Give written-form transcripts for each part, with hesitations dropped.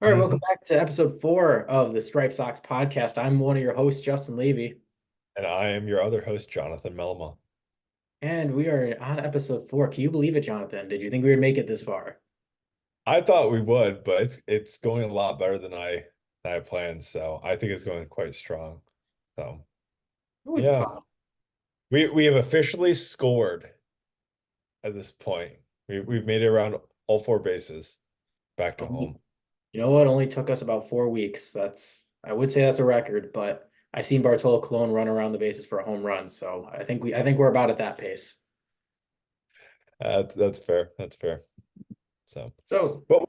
All right, welcome back to episode 4 of the Stripe Sox podcast. I'm one of your hosts, Justin Levy, And I am your other host, Jonathan Melma. and we are on episode 4. Can you believe it, Jonathan? Did you think we would make it this far? I thought we would, but it's going a lot better than I planned. So I think it's going quite strong. So Always yeah, possible. we have officially scored at this point. We've made it around all four bases back to home. You know what? Only took us about 4 weeks. I would say that's a record, but I've seen Bartolo Colon run around the bases for a home run, so I think we're about at that pace. That's fair. That's fair. So, So but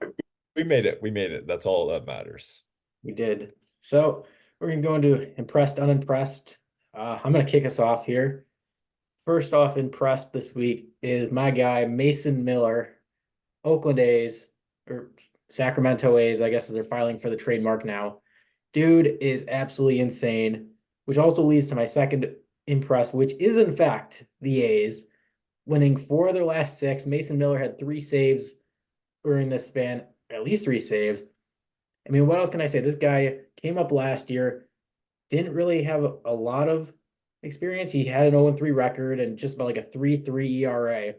we made it. We made it. That's all that matters. we did. So we're gonna go into impressed, unimpressed. I'm gonna kick us off here. First off, impressed this week is my guy Mason Miller. Oakland A's or Sacramento A's, I guess, as they're filing for the trademark now. Dude is absolutely insane, which also leads to my second impress, which is in fact the A's winning 4 of their last 6. Mason Miller had 3 saves during this span, at least 3 saves. I mean, what else can I say? This guy came up last year, didn't really have a lot of experience. He had an 0-3 record and just about like a 3.3 ERA.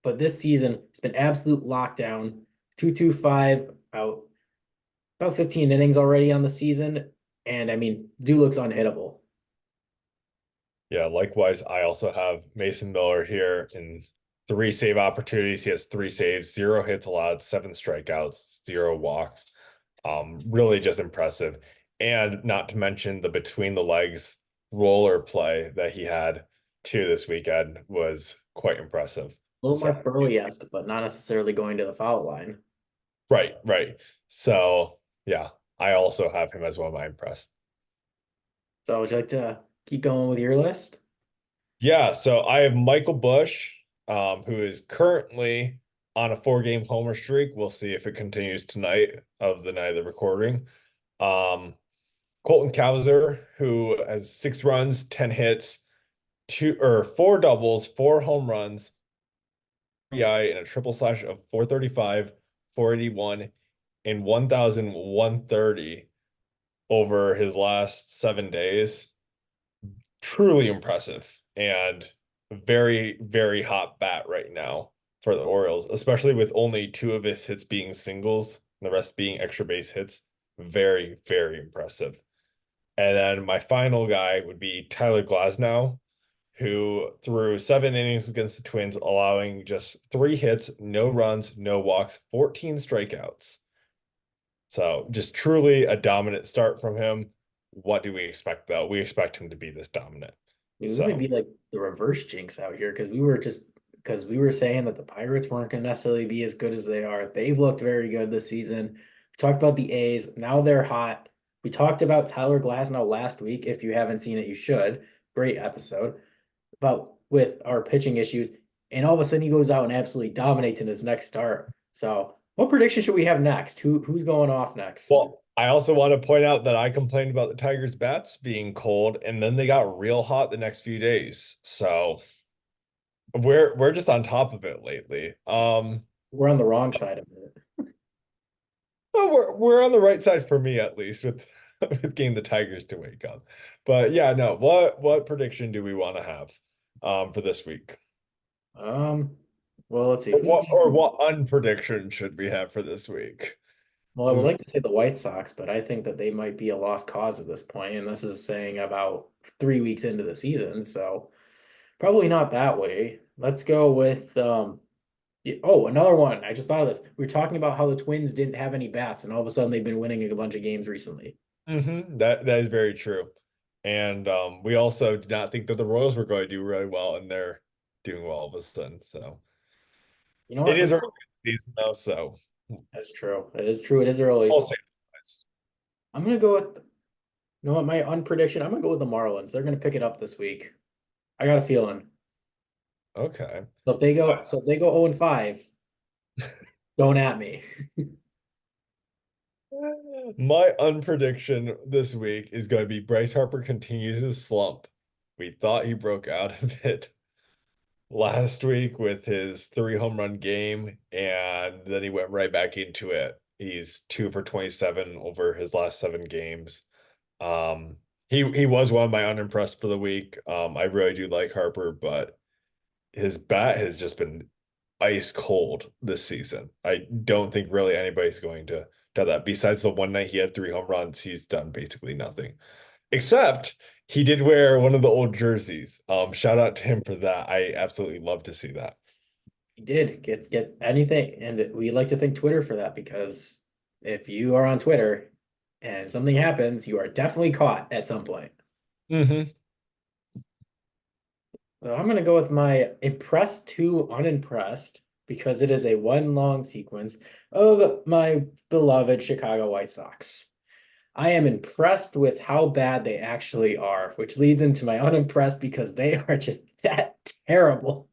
But this season, it's been absolute lockdown. 2.25 about 15 innings already on the season. And I mean, dude looks unhittable. Yeah, likewise, I also have Mason Miller here in three save opportunities. He has three saves, zero hits allowed, seven strikeouts, zero walks. Really just impressive. And not to mention the between the legs roller play that he had too this weekend was quite impressive. A little more So, Furley-esque, but not necessarily going to the foul line. right, right. So, yeah, I also have him as one of my impressed. So would you like to keep going with your list? Yeah, so I have Michael Bush, who is currently on a four-game homer streak. We'll see if it continues tonight of the night of the recording. Um, Colton Cowser, who has 6 runs, 10 hits, two or four doubles, four home runs, RBI, and a triple slash of 435, 481, and 1,130 over his last 7 days. Truly impressive and very, very hot bat right now for the Orioles, especially with only two of his hits being singles and the rest being extra base hits. Very, very impressive. And then my final guy would be Tyler Glasnow, who threw 7 innings against the Twins, allowing just 3 hits, no runs, no walks, 14 strikeouts. So just truly a dominant start from him. What do we expect though? We expect him to be this dominant. I mean, we might So be like the reverse jinx out here because we were saying that the Pirates weren't going to necessarily be as good as they are. They've looked very good this season. We talked about the A's. Now they're hot. We talked about Tyler Glasnow last week. If you haven't seen it, you should. Great episode about with our pitching issues. And all of a sudden he goes out and absolutely dominates in his next start. So what prediction should we have next? Who's going off next? well, I also want to point out that I complained about the Tigers' bats being cold, and then they got real hot the next few days. So we're just on top of it lately. We're on the wrong side of it. Well, we're on the right side for me at least with with getting the Tigers to wake up. But yeah, no, what prediction do we want to have for this week? Um, well, let's see. Or Who's what unprediction should we have for this week? Well, I would 'Cause like to say the White Sox, but I think that they might be a lost cause at this point, and this is saying about 3 weeks into the season, so probably not that way. Let's go with oh, another one. I just thought of this. We were talking about how the Twins didn't have any bats, and all of a sudden they've been winning a bunch of games recently. that is very true. And we also did not think that the Royals were going to do really well, and they're doing well all of a sudden. So You know it what? is early season though, so That's true. It is true. It is early. I'll say this. I'm gonna go with you know what, my unprediction. I'm gonna go with the Marlins. They're gonna pick it up this week. I got a feeling. Okay. So if they go 0-5, don't at me. My unprediction this week is going to be Bryce Harper continues his slump. We thought he broke out of it last week with his 3 home run game, and then he went right back into it He's 2 for 27 over his last 7 games. He was one of my unimpressed for the week. I really do like Harper, but his bat has just been ice cold this season. I don't think really anybody's going to do that. Besides the one night he had 3 home runs, he's done basically nothing. Except he did wear one of the old jerseys. Shout out to him for that. I absolutely love to see that. You did get anything, and we like to thank Twitter for that because if you are on Twitter and something happens, you are definitely caught at some point. Hmm. So I'm gonna go with my impressed to unimpressed because it is a one long sequence of my beloved Chicago White Sox. I am impressed with how bad they actually are, which leads into my unimpressed because they are just that terrible.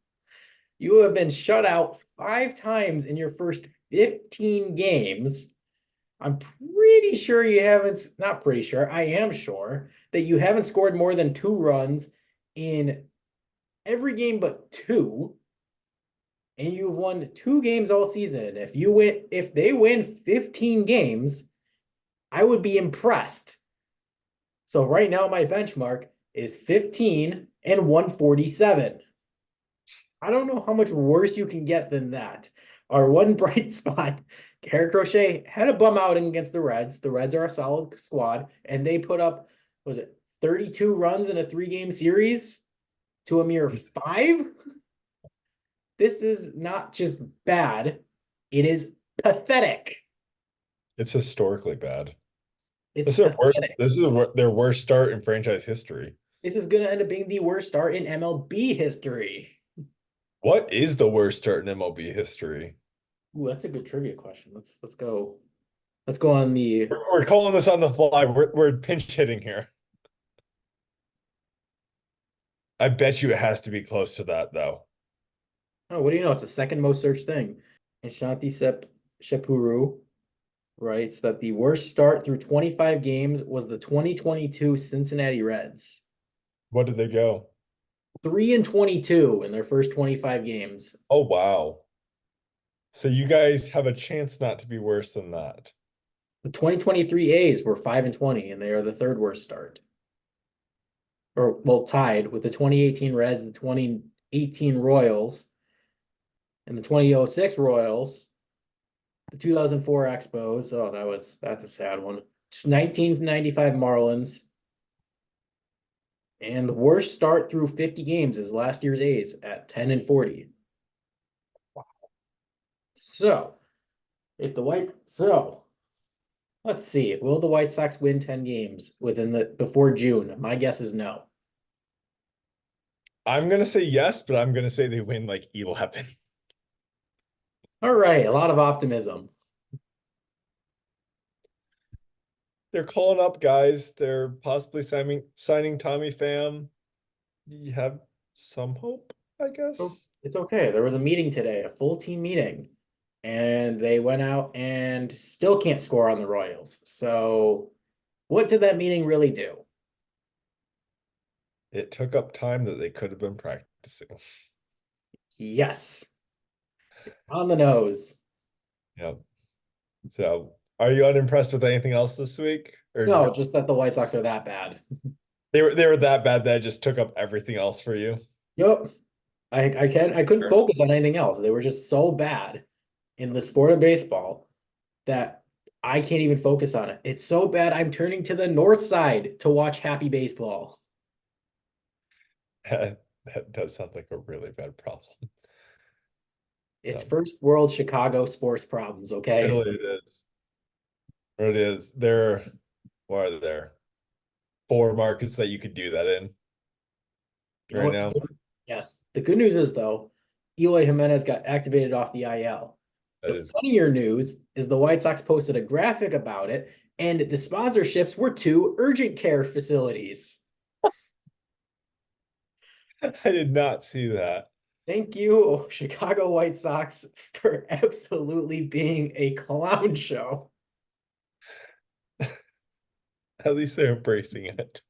You have been shut out 5 times in your first 15 games. I'm pretty sure you haven't, not pretty sure, I am sure that you haven't scored more than 2 runs in every game but two, and you've won 2 games all season. If they win 15 games, I would be impressed. So right now my benchmark is 15 and 147. I don't know how much worse you can get than that. Our one bright spot, Garrett Crochet had a bum outing against the Reds. The Reds are a solid squad, and they put up, was it 32 runs in a 3-game series to a mere 5? This is not just bad, it is pathetic. It's historically bad. It's This is their worst. pathetic. This is their worst start in franchise history. This is going to end up being the worst start in MLB history. What is the worst start in MLB history? Ooh, that's a good trivia question. Let's go. Let's go on the. We're calling this on the fly. We're pinch hitting here. I bet you it has to be close to that though. Oh, what do you know? It's the second most searched thing. And Shanti Shepuru writes that the worst start through 25 games was the 2022 Cincinnati Reds. What did they go? 3-22 in their first 25 games. Oh wow. So you guys have a chance not to be worse than that. The 2023 A's were 5-20, and they are the third worst start. Or well, tied with the 2018 Reds, the 2018 Royals, and the 2006 Royals, the 2004 Expos. Oh, that's a sad one. 1995 Marlins. And the worst start through 50 games is last year's A's at 10-40. So, let's see. Will the White Sox win 10 games before June? My guess is no. I'm gonna say yes, but I'm gonna say they win like 11. All right, a lot of optimism. They're calling up guys. They're possibly signing Tommy Pham. You have some hope, I Oh, guess. it's okay. There was a meeting today, a full team meeting, and they went out and still can't score on the Royals. So, what did that meeting really do? It took up time that they could have been practicing. Yes, on the nose. Yep. So, are you unimpressed with anything else this week? No, just that the White Sox are that bad. They were that bad that it just took up everything else for you? Yep. I couldn't Sure. focus on anything else. They were just so bad in the sport of baseball that I can't even focus on it. It's so bad I'm turning to the north side to watch happy baseball. That does sound like a really bad problem. It's So, first world Chicago sports problems, okay? really it is. It is. What are there? 4 markets that you could do that in You know right what? now. Yes. The good news is though, Eloy Jimenez got activated off the IL. That The is funnier news is the White Sox posted a graphic about it, and the sponsorships were 2 urgent care facilities. I did not see that. Thank you, Chicago White Sox, for absolutely being a clown show. At least they're embracing it.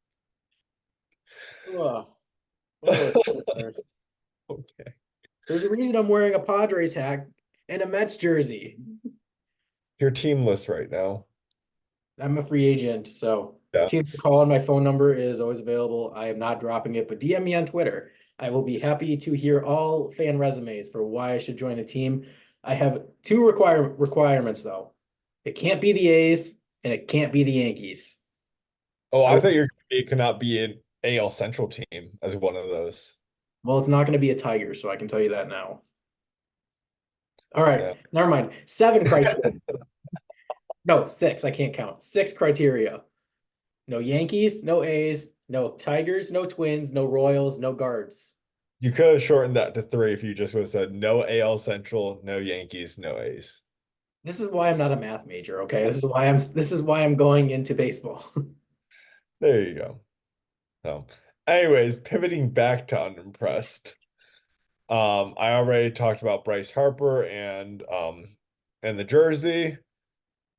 Oh, oh, Okay. there's a reason I'm wearing a Padres hat and a Mets jersey. your team list right now. I'm a free agent, so Yeah. team call, and my phone number is always available. I am not dropping it, but DM me on Twitter. I will be happy to hear all fan resumes for why I should join a team. I have two requirements though. It can't be the A's and it can't be the Yankees. Oh, I I will, thought it could not be an AL Central team as one of those. well, it's not going to be a Tiger, so I can tell you that now. All right, Yeah. never mind. Seven criteria. No, six. I can't count. Six criteria. No Yankees, no A's, no Tigers, no Twins, no Royals, no Guards. You could have shortened that to three if you just would have said no AL Central, no Yankees, no A's. This is why I'm not a math major, okay? This is why I'm going into baseball. There you go. So, anyways, pivoting back to unimpressed. I already talked about Bryce Harper and the jersey.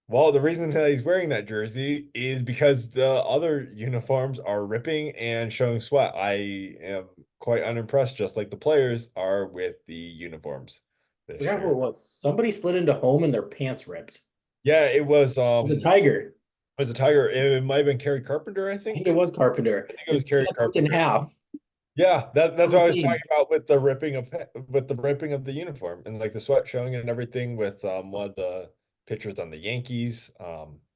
Well, the reason that he's wearing that jersey is because the other uniforms are ripping and showing sweat. I am quite unimpressed, just like the players are with the uniforms I this forgot who it year. was. Somebody slid into home and their pants ripped. Yeah, It was a Tiger. it was a Tiger. It might have been Kerry Carpenter, I I think think. it was Carpenter. I think it His was Kerry pants ripped in Carpenter. half. Yeah, that's On the what I was talking scene. about with the ripping of the uniform and like the sweat showing and everything with one of the pictures on the Yankees. It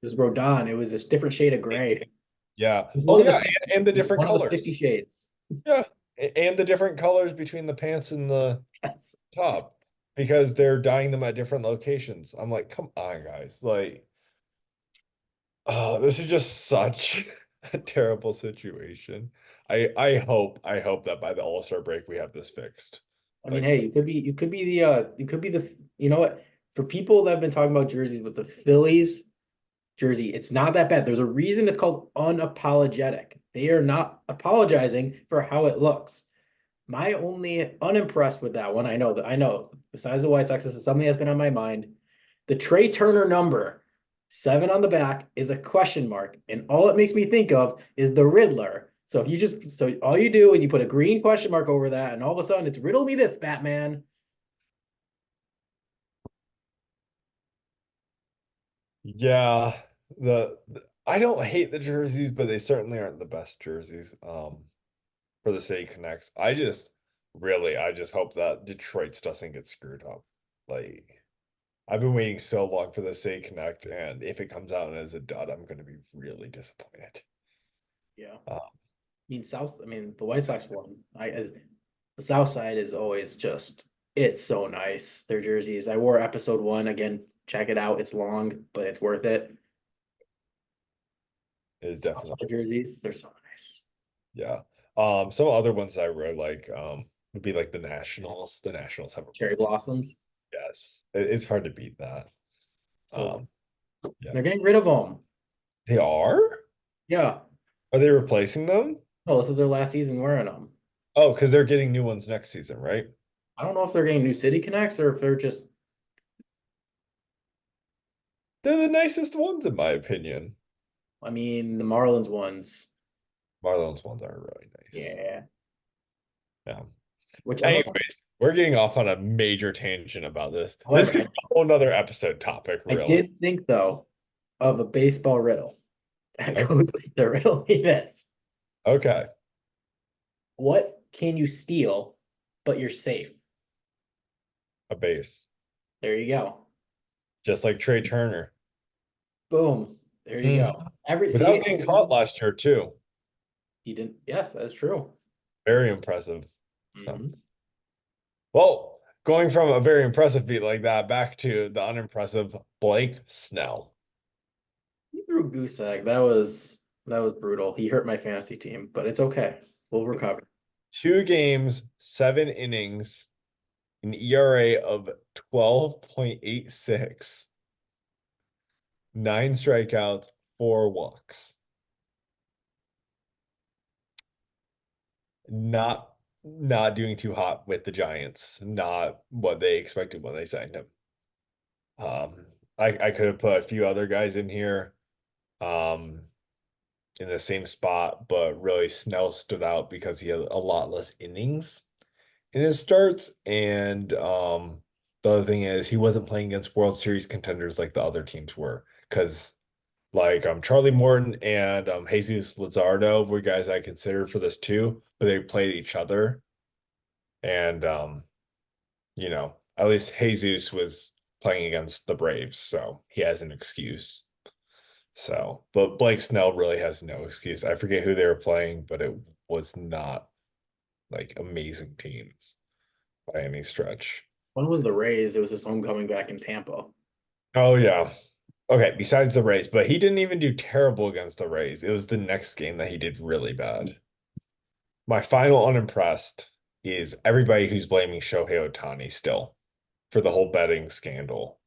was Rodon. It was this different shade of gray. It Yeah. was Oh yeah, and the different one of the 50 colors. shades. Yeah. And the different colors between the pants and the Yes. top because they're dyeing them at different locations. I'm like, come on, guys. Like, oh, this is just such a terrible situation. I hope that by the All-Star break we have this fixed. I mean, Like, hey, you could be the you know what? For people that have been talking about jerseys with the Phillies jersey, it's not that bad. There's a reason it's called unapologetic. They are not apologizing for how it looks. My only unimpressed with that one, I know, besides the White Sox, this is something that's been on my mind. The Trey Turner number, 7 on the back, is a question mark. And all it makes me think of is the Riddler. So if you just so all you do is you put a green question mark over that, and all of a sudden it's riddle me this, Batman. yeah, I don't hate the jerseys, but they certainly aren't the best jerseys for the City Connects. I just hope that Detroit's doesn't get screwed up. Like I've been waiting so long for the City Connect, and if it comes out as a dud, I'm going to be really disappointed. Yeah. Uh, I mean, the White Sox one. The South Side is always just it's so nice. Their jerseys. I wore episode one again. Check it out. It's long, but it's worth it. it is South definitely Side jerseys, they're so nice. yeah. Some other ones I really like would be like the Nationals. The Nationals have a Cherry really blossoms. yes. It's hard to beat that. So Um, yeah. they're getting rid of them. They are? Yeah. Are they replacing them? No, this is their last season wearing them. Oh, because they're getting new ones next season, right? I don't know if they're getting new City Connects or if they're just. They're the nicest ones in my opinion. I mean, the Marlins ones. Marlins ones are really nice. Yeah. Yeah. Which I don't know. Anyways, we're getting off on a major tangent about this. This However, could be a whole nother episode topic, I really. did think though of a baseball riddle that Okay. goes like the riddle me this. Okay. What can you steal, but you're safe? A base. There you go. Just like Trey Turner. Boom. There you Mm. go. Every Without see, getting caught last year, too. he didn't. Yes, that's true. Very impressive. So, Mhm. well, going from a very impressive feat like that back to the unimpressive Blake Snell. He threw goose egg. That was brutal. He hurt my fantasy team, but it's okay. We'll recover. 2 games, 7 innings, an ERA of 12.86, 9 strikeouts, 4 walks. Not doing too hot with the Giants. Not what they expected when they signed him. I could have put a few other guys in here, um, in the same spot, but really Snell stood out because he had a lot less innings in his starts, and the other thing is he wasn't playing against World Series contenders like the other teams were. Because like Charlie Morton and Jesus Luzardo were guys I considered for this too, but they played each other. And at least Jesus was playing against the Braves, so he has an excuse. So, but Blake Snell really has no excuse. I forget who they were playing, but it was not like amazing teams by any stretch. When was the Rays? It was his homecoming back in Tampa. Oh yeah. Okay, besides the Rays, but he didn't even do terrible against the Rays. It was the next game that he did really bad. My final unimpressed is everybody who's blaming Shohei Ohtani still for the whole betting scandal.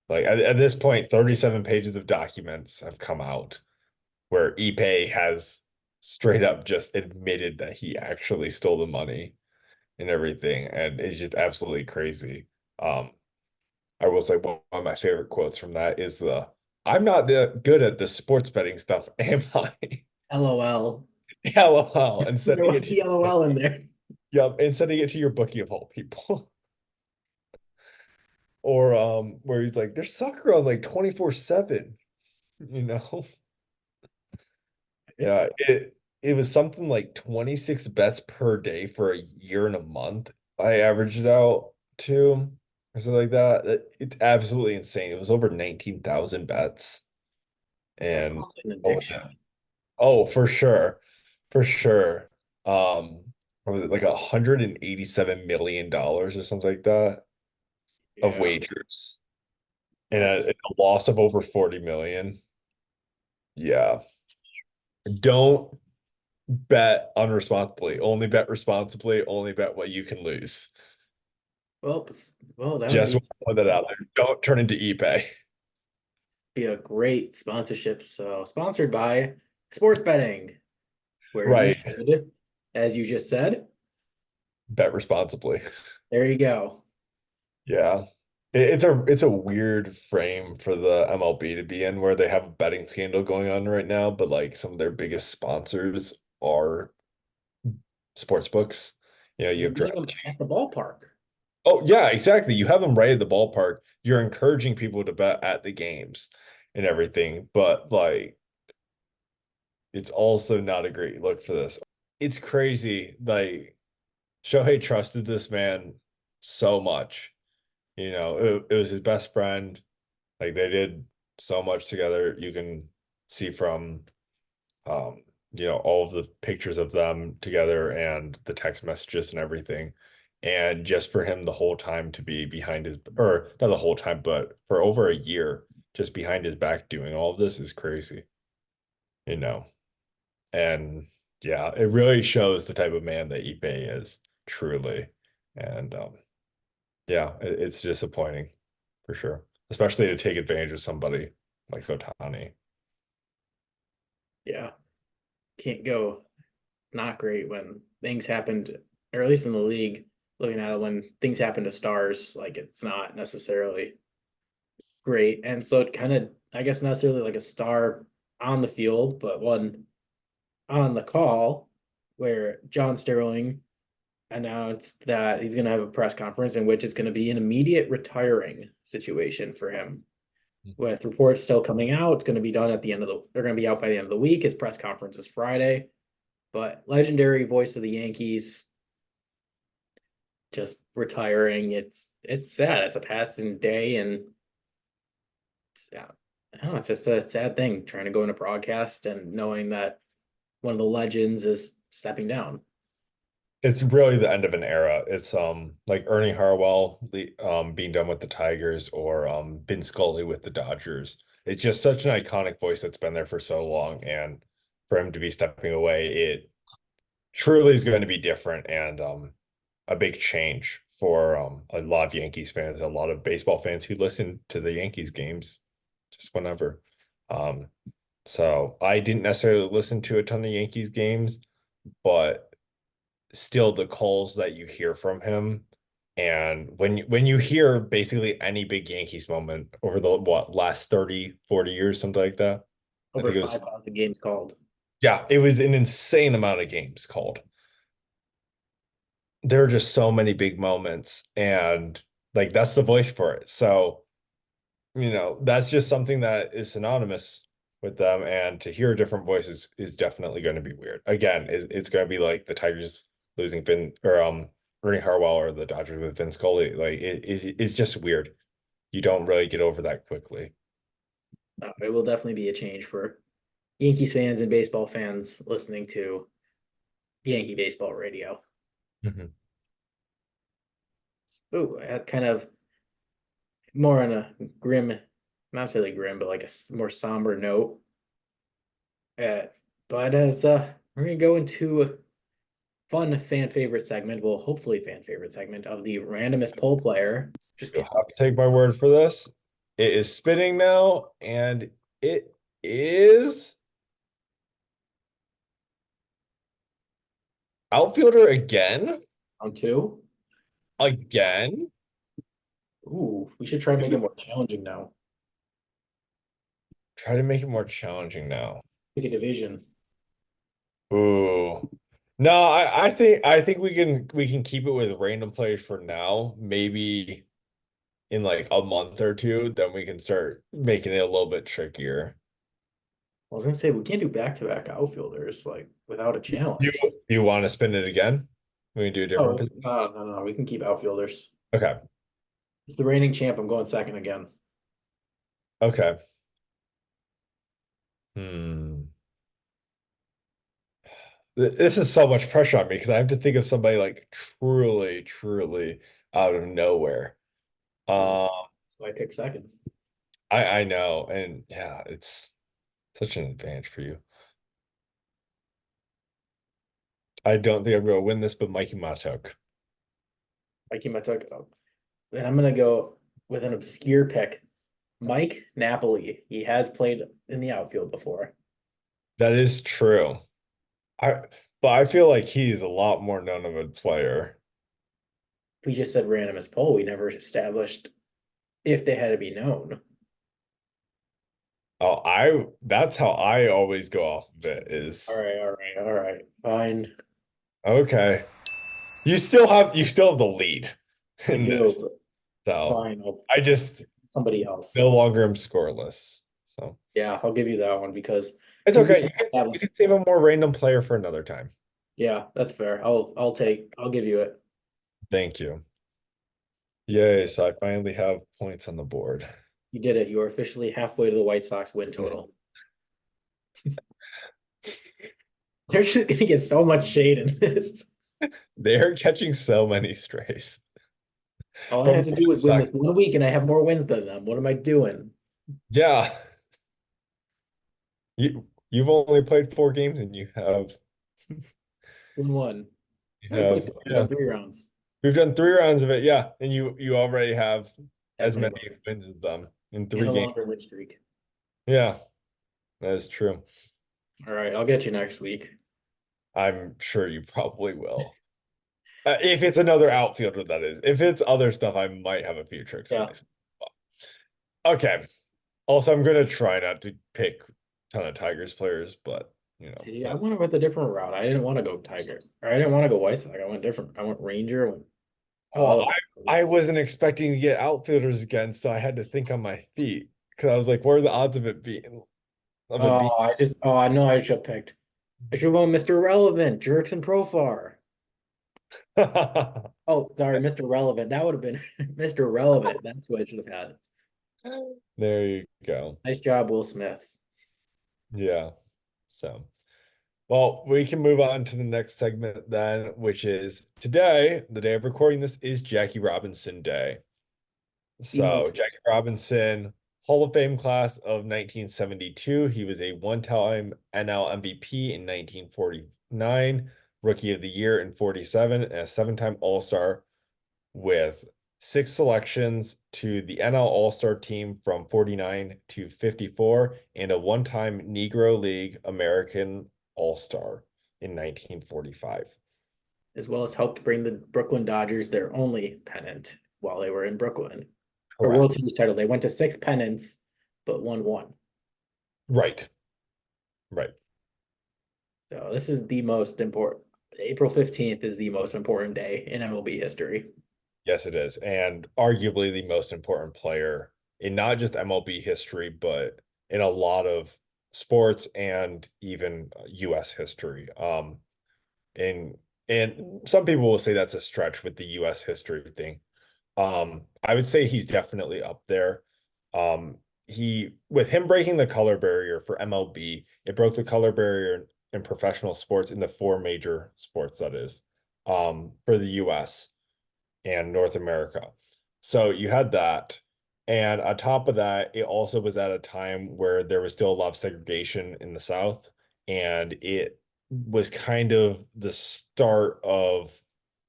Like at this point, 37 pages of documents have come out where Ipe has straight up just admitted that he actually stole the money and everything, and it's just absolutely crazy. Um, I will say one of my favorite quotes from that is the "I'm not good at this sports betting stuff, am I?" LOL. LOL, and There sending was it to the LOL in there. yep, and sending it to your bookie of all people. Or where he's like, there's soccer on like 24/7, you know? Yeah, It's it was something like 26 bets per day for a year and a month. I averaged it out to or something like that. It's absolutely insane. It was over 19,000 bets. that's And called an oh, addiction. oh, for sure. For sure. What was it like $187 million or something like that of Yeah, wagers and that's a loss of over 40 million. Yeah. Don't bet unresponsibly. Only bet responsibly. Only bet what you can lose. well, well, that would Just want to put that out there. Don't turn into eBay. be a great sponsorship. So, sponsored by sports betting, where you Right. should, as you just said, Bet responsibly. there you go. Yeah. It's a weird frame for the MLB to be in where they have a betting scandal going on right now, but like some of their biggest sponsors are sports books. You You have need draft. them at the ballpark. Oh, yeah, exactly. You have them right at the ballpark. You're encouraging people to bet at the games and everything, but like it's also not a great look for this. It's crazy. Like Shohei trusted this man so much. It was his best friend. Like they did so much together. You can see from um, all of the pictures of them together and the text messages and everything. And just for him the whole time to be behind his, or not the whole time, but for over a year, just behind his back doing all of this is crazy, you know. And yeah, it really shows the type of man that Ipe is, truly. And yeah, it's disappointing for sure, especially to take advantage of somebody like Otani. Yeah, can't go not great when things happened, or at least in the league, looking at it when things happen to stars, like it's not necessarily great. And so it kind of, I guess, not necessarily like a star on the field, but one on the call where John Sterling announced that he's going to have a press conference in which it's going to be an immediate retiring situation for him. With reports still coming out, it's going to be done at the end of the. They're going to be out by the end of the week. His press conference is Friday, but legendary voice of the Yankees just retiring. It's sad. It's a passing day, and it's, yeah, I don't know. It's just a sad thing trying to go into broadcast and knowing that one of the legends is stepping down. It's really the end of an era. It's like Ernie Harwell being done with the Tigers or Vin Scully with the Dodgers. It's just such an iconic voice that's been there for so long, and for him to be stepping away, it truly is going to be different and a big change for a lot of Yankees fans, a lot of baseball fans who listen to the Yankees games just whenever. Um, so I didn't necessarily listen to a ton of Yankees games, but still the calls that you hear from him, and when you hear basically any big Yankees moment over the last 30-40 years, something like that. I Over think it was, 5,000 games called. yeah, it was an insane amount of games called. There are just so many big moments, and Like that's the voice for it. So, that's just something that is synonymous with them. And to hear different voices is definitely going to be weird. Again, it's going to be like the Tigers losing Vin or Ernie Harwell or the Dodgers with Vin Scully. Like it's just weird. You don't really get over that quickly. It will definitely be a change for Yankees fans and baseball fans listening to Yankee baseball radio. Mhm. Oh, I had kind of more on a grim, not necessarily grim, but like more somber note. Uh, but as we're gonna go into a fun fan favorite segment, well, hopefully fan favorite segment of the randomest poll player. Just You'll kidding. have to take my word for this. It is spinning now, and it is outfielder again. Round two. Again. Ooh, we should try to make it more challenging now. Try to make it more challenging now. Pick a division. Ooh. No, I think we can keep it with random players for now. Maybe in like a month or two, then we can start making it a little bit trickier. I was gonna say we can't do back-to-back outfielders like without a You challenge. you want to spin it again? We can do a different Oh, position. no, no, no. We can keep outfielders. Okay. It's the reigning champ. I'm going second again. Okay. Hmm. This is so much pressure on me because I have to think of somebody like truly, truly out of nowhere. That's Um, why I picked second. I know, and yeah, it's such an advantage for you. I don't think I'm gonna win this, but Mikey Matok. I keep my tuck up. Then I'm gonna go with an obscure pick. Mike Napoli. He has played in the outfield before. That is true. I but I feel like he's a lot more known of a player. We just said randomest poll. We never established if they had to be known. Oh, I that's how I always go off of it All is right, all right, all right. Fine. okay. You still have the lead I in this. do. So Fine. I just Somebody else. no longer am scoreless. So Yeah, I'll give you that one because it's we okay. just You can established. save a more random player for another time. Yeah, that's fair. I'll give you it. Thank you. Yay, so I finally have points on the board. You did it. You are officially halfway to the White Sox win total. They're just gonna get so much shade in this. They are catching so many strays All I from had the to do was White win Sox. this 1 week, and I have more wins than them. What am I doing? Yeah, you've only played 4 games and Win one. you I only played have four. I've yeah. done 3 rounds. We've done 3 rounds of it, yeah, and you already have That as many many wins wins as them in and three a games. longer win streak. Yeah, that is true. All right, I'll get you next week. I'm sure you probably will. If it's another outfielder, that is. If it's other stuff, I might have a few tricks on Yeah. myself. Okay. Also, I'm gonna try not to pick a ton of Tigers players, but See, I went with a different route. I didn't want to go Tiger, or I didn't want to go White Sox. I went different. I went Ranger. I went well, all. I wasn't expecting to get outfielders again, so I had to think on my feet because I was like, what are the odds of it being? Oh, I know I should have picked. I should have won Mr. Relevant, Jerks and Profar. Oh, sorry, Mr. Relevant. That would have been Mr. Relevant. That's what I should have had. There you go. Nice job, Will Smith. Yeah. So, well, we can move on to the next segment then, which is today, the day of recording this is Jackie Robinson Day. The So, most Jackie Robinson, Hall of Fame class of 1972. He was a one-time NL MVP in 1949, Rookie of the Year in 47, and a seven-time All-Star with 6 selections to the NL All-Star team from 49 to 54 and a one-time Negro League American All-Star in 1945. as well as helped bring the Brooklyn Dodgers their only pennant while they were in Brooklyn. A Correct. World Series title. They went to 6 pennants, but won one. Right. Right. So this is the most important. April 15th is the most important day in MLB history. Yes, it is. And arguably the most important player in not just MLB history, but in a lot of sports and even US history. And some people will say that's a stretch with the US history thing. I would say he's definitely up there. Um, he with him breaking the color barrier for MLB, it broke the color barrier in professional sports in the four major sports, that is, for the US and North America. So you had that. And on top of that, it also was at a time where there was still a lot of segregation in the South. And it was kind of the start of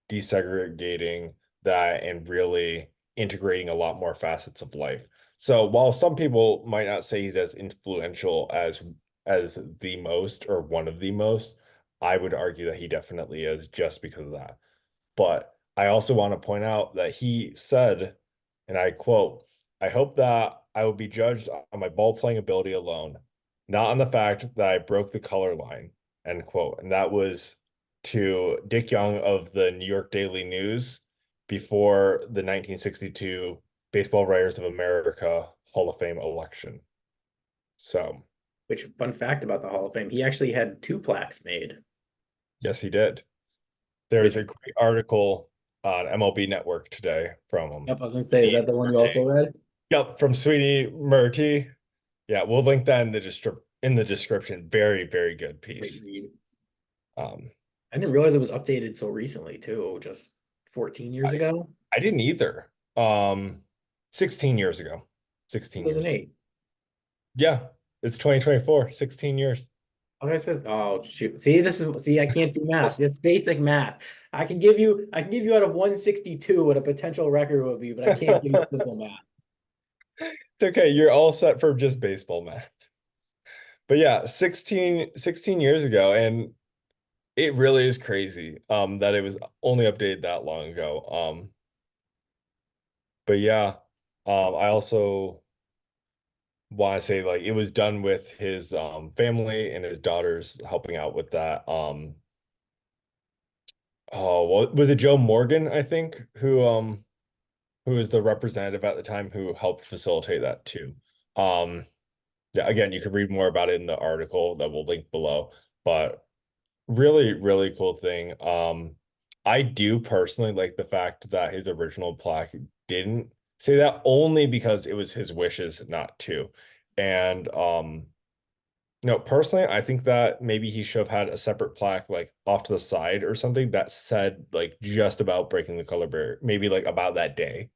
desegregating that and really integrating a lot more facets of life. So while some people might not say he's as influential as the most or one of the most, I would argue that he definitely is just because of that. But I also want to point out that he said, and I quote, I hope that I will be judged on my ball playing ability alone, not on the fact that I broke the color line, end quote. And that was to Dick Young of the New York Daily News before the 1962 Baseball Writers of America Hall of Fame election. So, Which, fun fact about the Hall of Fame, he actually had two plaques made. yes, he did. There's Which, a great article on MLB Network today from yep, I was gonna say, is that the one you Murti. also read? Yep, from Sweeny Murti. Yeah, we'll link that in the description. Very, very good Great piece. read. Um, I didn't realize it was updated so recently too, just 14 years I, ago. I didn't either. 16 years ago. 16 years. 2008. Yeah, it's 2024, 16 years. What did I say? Oh shoot. See, I can't do math. It's basic math. I can give you out of 162 what a potential record would be, but I can't give you It's simple math. okay, you're all set for just baseball math. But yeah, 16 years ago, and it really is crazy that it was only updated that long ago. But yeah, I also want to say like it was done with his family and his daughters helping out with that. Oh, what was it, Joe Morgan, I think, who was the representative at the time who helped facilitate that too. Um, yeah, again, you can read more about it in the article that we'll link below, but really, really cool thing. I do personally like the fact that his original plaque didn't say that only because it was his wishes not to. And no, personally, I think that maybe he should have had a separate plaque like off to the side or something that said like just about breaking the color barrier, maybe like about that day,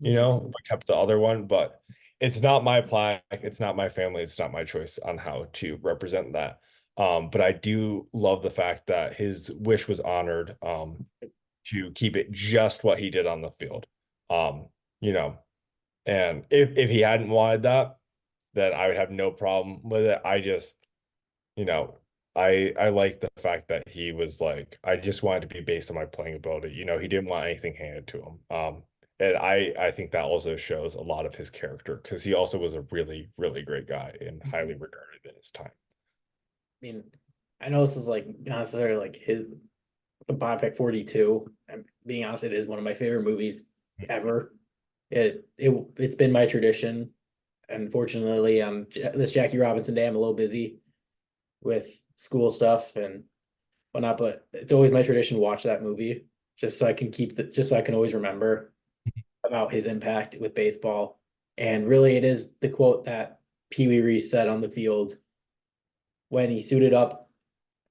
Mhm. but kept the other one. But it's not my plaque, it's not my family, it's not my choice on how to represent that. But I do love the fact that his wish was honored, to keep it just what he did on the field. Um, you know, and if he hadn't wanted that, then I would have no problem with it. I just, you know, I like the fact that he was like, I just wanted to be based on my playing ability. He didn't want anything handed to him. And I think that also shows a lot of his character because he also was a really, really great guy and highly Mhm. regarded in his time. I mean, I know this is like not necessarily like his the Biopic 42. And being honest, it is one of my favorite movies ever. It's been my tradition. Unfortunately, on this Jackie Robinson Day, I'm a little busy with school stuff and whatnot, but it's always my tradition to watch that movie just so I can just so I can always remember about his impact with baseball. And really, it is the quote that Pee Wee Reese said on the field when he suited up.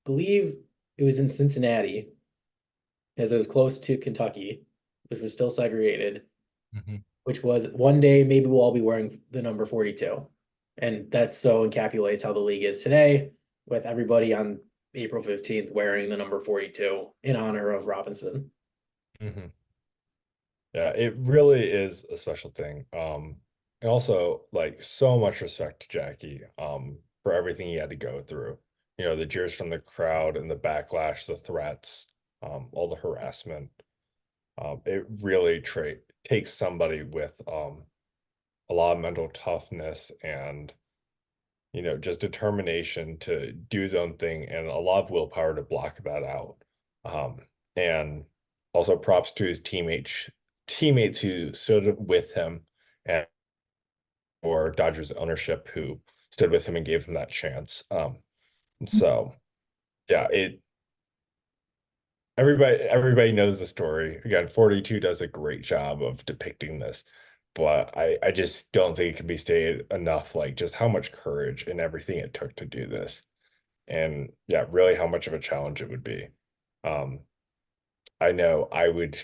I believe it was in Cincinnati, as it was close to Kentucky, which was still segregated, Mhm. which was one day maybe we'll all be wearing the number 42. And that so encapsulates how the league is today, with everybody on April 15th wearing the number 42 in honor of Robinson. Mhm. Yeah, it really is a special thing. And also like so much respect to Jackie, for everything he had to go through. The jeers from the crowd and the backlash, the threats, all the harassment. It really takes somebody with a lot of mental toughness and just determination to do his own thing and a lot of willpower to block that out. And also props to his teammates teammates who stood with him and or Dodgers ownership who stood with him and gave him that chance. So yeah, it everybody knows the story. Again, 42 does a great job of depicting this, but I just don't think it can be stated enough, like just how much courage and everything it took to do this. And yeah, really how much of a challenge it would be. Um, I know I would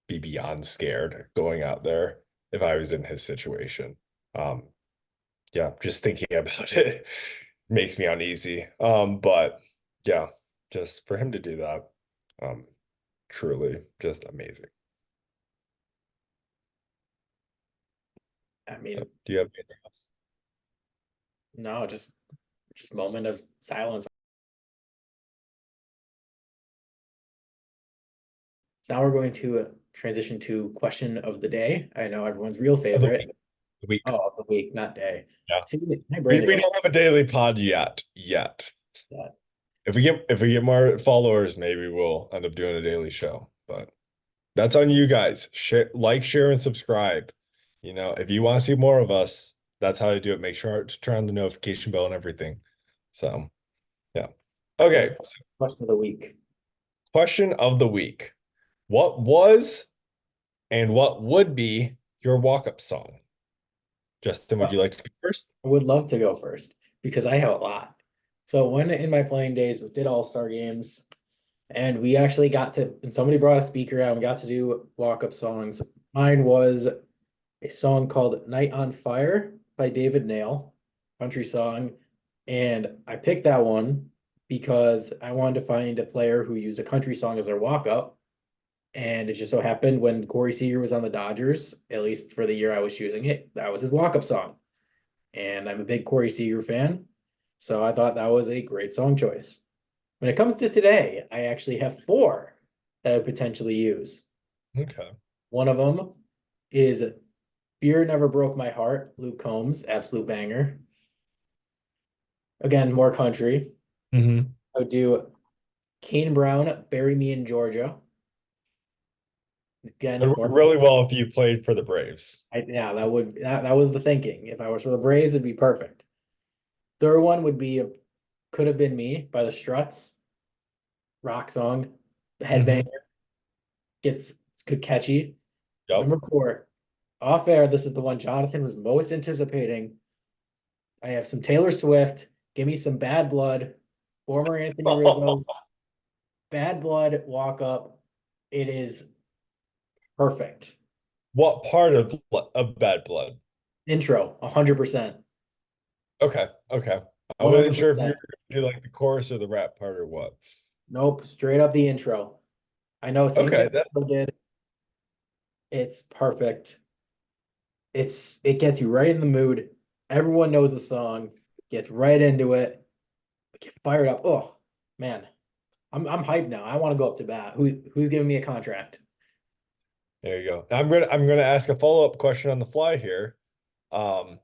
be beyond scared going out there if I was in his situation. Um, yeah, just thinking about it makes me uneasy. But yeah, just for him to do that, um, truly just amazing. I mean, Do you have anything else? no, just moment of silence. So now we're going to transition to question of the day. I know everyone's real Of the favorite. week. The week. Oh, of the week, not day. Yeah. See, my We, brain is we like don't have a daily pod yet. Yet. that. If we get more followers, maybe we'll end up doing a daily show. But that's on you guys. Share, like, share, and subscribe. If you want to see more of us, that's how to do it. Make sure to turn on the notification bell and everything. So, yeah. So, Okay. So question of the week. question of the week. What was and what would be your walk-up song? Justin, would you like to go first? I would love to go first because I have a lot. So when in my playing days, we did all-star games, and we actually got to, and somebody brought a speaker out and we got to do walk-up songs. Mine was a song called Night on Fire by David Nail, country song. And I picked that one because I wanted to find a player who used a country song as their walk-up. And it just so happened when Corey Seager was on the Dodgers, at least for the year I was choosing it, that was his walk-up song. And I'm a big Corey Seager fan. So I thought that was a great song choice. When it comes to today, I actually have four that I would potentially use. Okay. One of them is Fear Never Broke My Heart, Luke Combs, absolute banger. Again, more country. Mm-hmm. I would do Kane Brown, Bury Me in Georgia. Again, It'd work more. really well if you played for the Braves. Yeah, that was the thinking. If I was for the Braves, it'd be perfect. Third one would be Could Have Been Me by the Struts. Rock song. The headbanger Mm-hmm. gets it's good catchy. Yep. Number four, off air. This is the one Jonathan was most anticipating. I have some Taylor Swift. Give me some Bad Blood. Former Anthony Rizzo. Bad Blood walk up. It is perfect. What part of Bad Blood? Intro, 100%. Okay, okay. I wasn't sure if you were 100%. gonna do like the chorus or the rap part or what. Nope, straight up the intro. I know, same Okay, thing that I did. It's perfect. It gets you right in the mood. Everyone knows the song, gets right into it, get fired up. Oh man, I'm hyped now. I want to go up to bat. Who's giving me a contract? there you go. I'm gonna ask a follow-up question on the fly here. Um,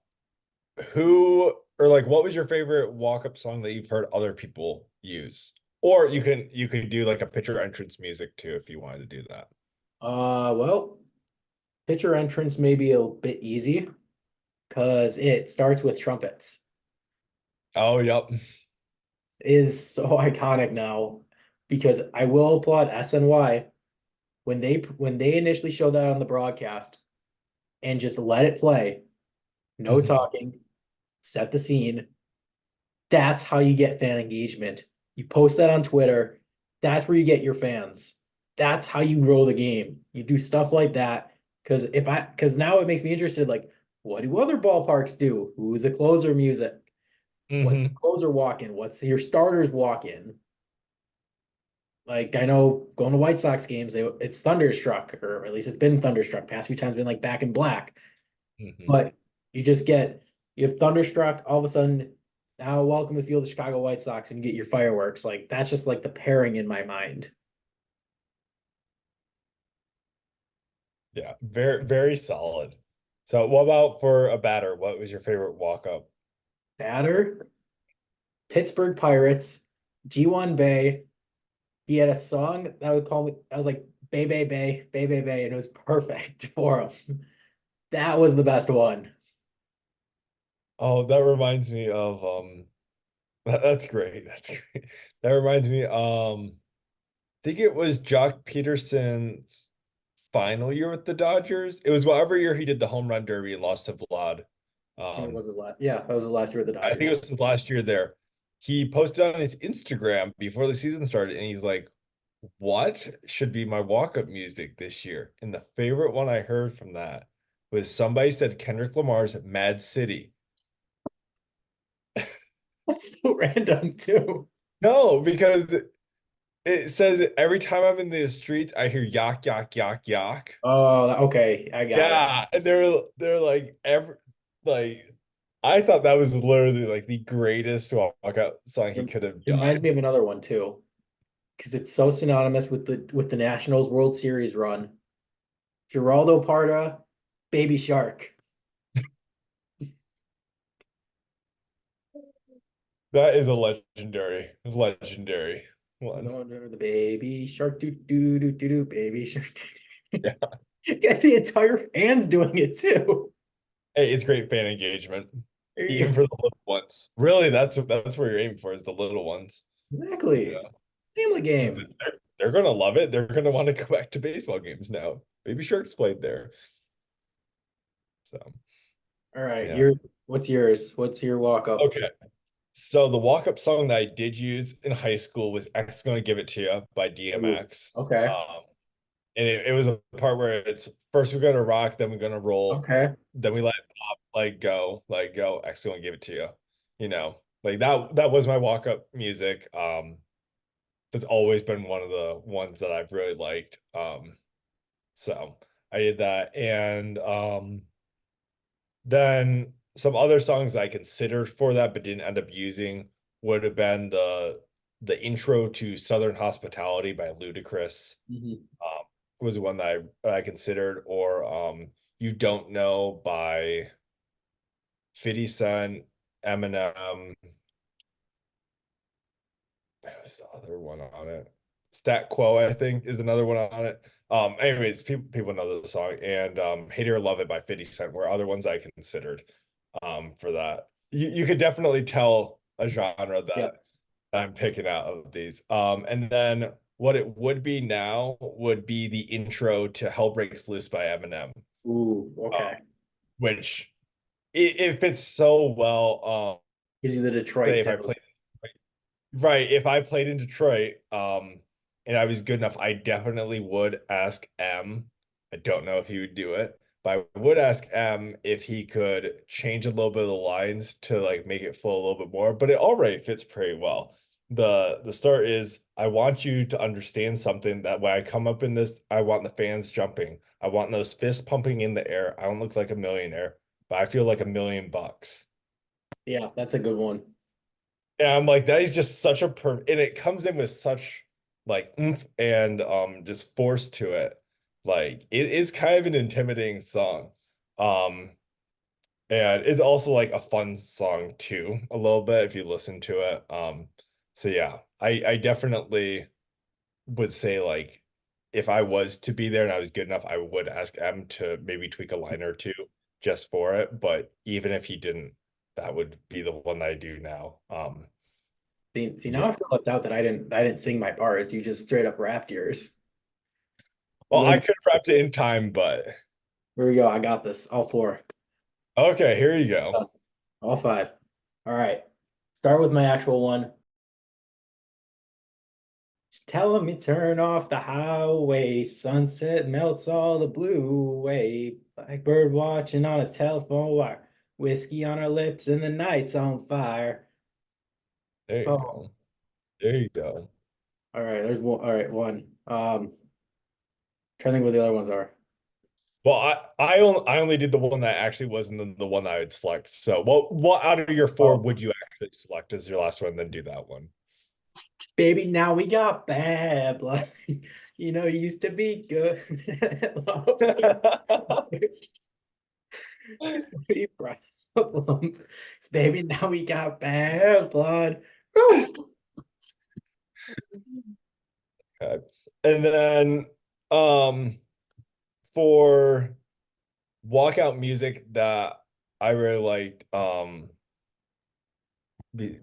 who or like what was your favorite walk-up song that you've heard other people use? Or you could do like a picture entrance music too if you wanted to do that. Well, pitcher entrance may be a bit easy because it starts with trumpets. Oh, yep. Is so iconic now because I will applaud SNY when they initially showed that on the broadcast and just let it play, no Mhm. talking, set the scene. That's how you get fan engagement. You post that on Twitter. That's where you get your fans. That's how you grow the game. You do stuff like that because now it makes me interested. Like, what do other ballparks do? Who's the closer music? What's the Mhm. closer walk in? What's your starters walk in? Like I know going to White Sox games, it's Thunderstruck, or at least it's been Thunderstruck. Past few times been like Back in Black, Mhm. but you have Thunderstruck all of a sudden. Now welcome to the field of Chicago White Sox, and you get your fireworks. Like that's just like the pairing in my mind. Yeah, very, very solid. So what about for a batter? What was your favorite walk-up? Batter, Pittsburgh Pirates, G1 Bay. He had a song that would call me. I was like Bay Bay Bay, Bay Bay Bay, and it was perfect for him. That was the best one. Oh, that reminds me of that's great. That's great. That reminds me, I think it was Jock Peterson's final year with the Dodgers. It was whatever year he did the home run derby and lost to Vlad. I think it Um, was his last. Yeah, that was his last year with the I think Dodgers. it was his last year there. He posted on his Instagram before the season started, and he's like, "What should be my walk-up music this year?" And the favorite one I heard from that was somebody said Kendrick Lamar's Mad City. That's so random too. No, because it says every time I'm in the streets, I hear yak, yak, yak, yak. Oh, okay, I got it. Yeah, and they're like like I thought that was literally like the greatest walkout song he It could have reminds done. me of another one too, because it's so synonymous with the Nationals World Series run. Geraldo Parda, Baby Shark. That is a legendary one. No, no, the Baby Shark, do do do do do, Baby Shark. Yeah. Get the entire fans doing it too. Hey, it's great fan engagement, even for the little ones. Really, that's where you're aiming for is the little ones. Exactly. Yeah. Family 'Cause game. they're gonna love it. They're gonna want to go back to baseball games now. Baby Shark's played there. So All right, yeah. what's yours? What's your walk up? Okay. So the walk-up song that I did use in high school was X Gonna Give It To You by Ooh, DMX. okay. And it was a part where it's first we're gonna rock, then we're gonna roll, Okay. then we let pop, like go, X Gonna Give It To You. You know, like that was my walk-up music. That's always been one of the ones that I've really liked. So I did that. And then some other songs I considered for that but didn't end up using would have been the intro to Southern Hospitality by Ludacris. Mhm. Um, was one that I considered, or You Don't Know by 50 Cent, Eminem. What was the other one on it? Stat Quo, I think, is another one on it. Anyways, people know the song, and Hate It or Love It by 50 Cent were other ones I considered for that. You could definitely tell a genre Yeah. that I'm picking out of these. And then what it would be now would be the intro to Hell Breaks Loose by Eminem, Ooh, uh, okay. which it fits so well. Gives you the Say Detroit if I too. played right, if I played in Detroit, and I was good enough, I definitely would ask M. I don't know if he would do it, but I would ask M if he could change a little bit of the lines to like make it flow a little bit more. But it already fits pretty well. The start is I want you to understand something that when I come up in this, I want the fans jumping. I want those fists pumping in the air. I don't look like a millionaire, but I feel like $1 million. Yeah, that's a good one. And I'm like, that is just such a and it comes in with such like oomph and just force to it. Like it's kind of an intimidating song. Um and it's also like a fun song too, a little bit if you listen to it. So yeah, I definitely would say like if I was to be there and I was good enough, I would ask M to maybe tweak a line or two just for it. But even if he didn't, that would be the one that I do now. See, now Yeah. I feel left out that I didn't sing my parts. You just straight up rapped yours. Well, I Win. could have wrapped it in time, but Here we go. I got this. All four. okay, here you go. All five. All right. Start with my actual one. Telling me turn off the highway. Sunset melts all the blue away. Blackbird watching on a telephone wire. Whiskey on our lips and the night's on fire. There you Oh, go. There you go. all right. There's one. All right, one. Trying to think what the other ones are. Well, I only did the one that actually wasn't the one that I would select. So, what out of your four Oh, would you actually select as your last one, then do that one? baby, now we got bad blood. You used to be good. It's gonna be problems. Baby, now we got bad blood. Woo! Okay. And then For walkout music that I really liked,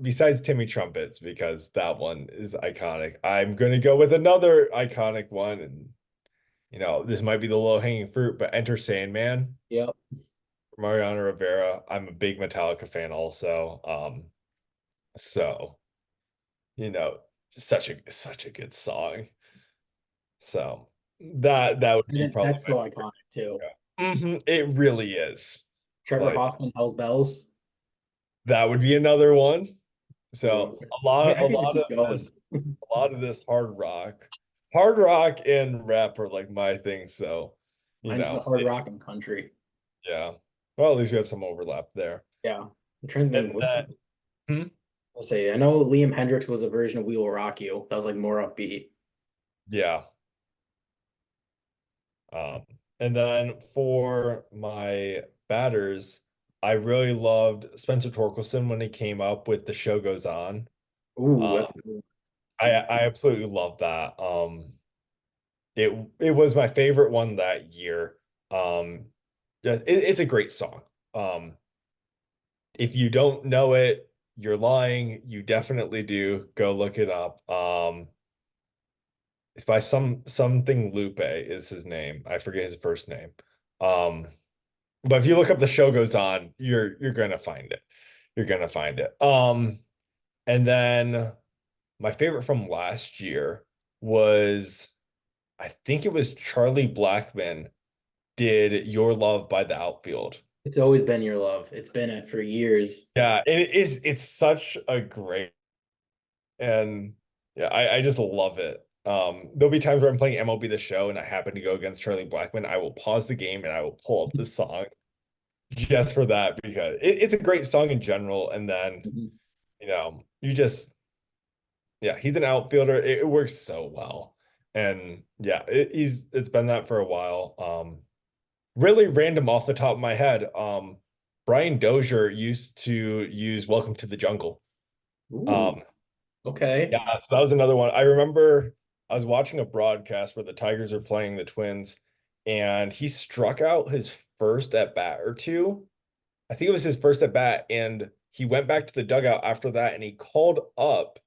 besides Timmy Trumpets, because that one is iconic. I'm gonna go with another iconic one, and this might be the low-hanging fruit, but Enter Sandman, Yep. Mariano Rivera. I'm a big Metallica fan also. So you know, such a good song. So that would be probably That's so iconic too. it really is. Trevor Like Hoffman, Hell's Bells. that would be another one. So Ooh. I could just keep going. a lot of this hard rock and rap are like my thing. So, Mine's the hard rock and country. yeah. Well, at least we have some overlap there. Yeah. I'm trying to And think. hmm? I'll say, I know Liam Hendrix was a version of We Will Rock You. That was like more upbeat. Yeah. Um, and then for my batters, I really loved Spencer Torkelson when he came up with The Show Goes On. Ooh, Uh, that's cool. I absolutely love that. It was my favorite one that year. Yeah, it's a great song. Um, if you don't know it, you're lying. You definitely do. Go look it up. It's by something Lupe is his name. I forget his first name. Um, but if you look up The Show Goes On, you're gonna find it. You're gonna find it. And then my favorite from last year was I think it was Charlie Blackman did Your Love by the Outfield. It's always been your love. It's been it for years. Yeah, it's such a great and yeah, I just love it. There'll be times where I'm playing MLB The Show and I happen to go against Charlie Blackman. I will pause the game and I will pull up the song just for that because it's a great song in general. And then, Mhm. you just yeah, he's an outfielder. It works so well. And yeah, it's been that for a while. Really random off the top of my head. Brian Dozier used to use Welcome to the Jungle. Ooh, Um, okay. yeah, so that was another one. I remember I was watching a broadcast where the Tigers are playing the Twins, and he struck out his first at bat or two. I think it was his first at bat, and he went back to the dugout after that, and he called up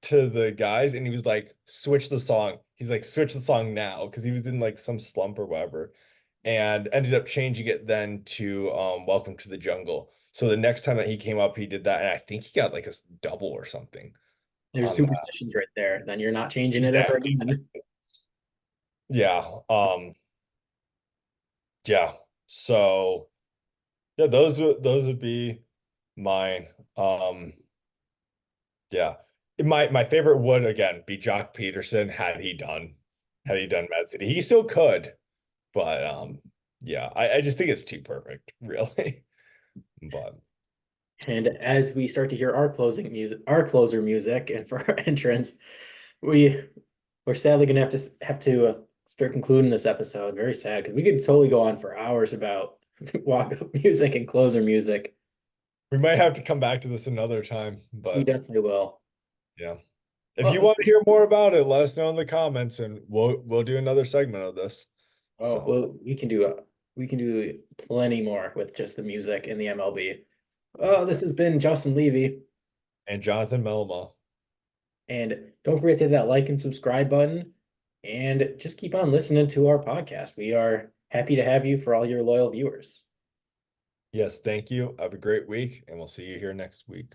to the guys, and he was like, "Switch the song." He's like, "Switch the song now," because he was in like some slump or whatever, and ended up changing it then to "Welcome to the Jungle." So the next time that he came up, he did that, and I think he got like a double or something There's on that. superstitions right there. Then you're not changing it ever Exactly. again. Yeah. Yeah. So yeah, those would be mine. Yeah. My favorite would again be Jock Peterson had he done Mad City. He still could, but yeah, I just think it's too perfect, really. But And as we start to hear our closing music, our closer music, and for our entrance, we we're sadly gonna have to start concluding this episode. Very sad because we could totally go on for hours about walk-up music and closer music. we might have to come back to this another time. We But definitely will. yeah. If you Well, want to hear more about it, let us know in the comments and we'll do another segment of this. oh, So, well, we can do plenty more with just the music and the MLB. Well, this has been Justin Levy, and Jonathan Melma. and don't forget to hit that like and subscribe button, and just keep on listening to our podcast. We are happy to have you for all your loyal viewers. Yes, thank you. Have a great week, and we'll see you here next week.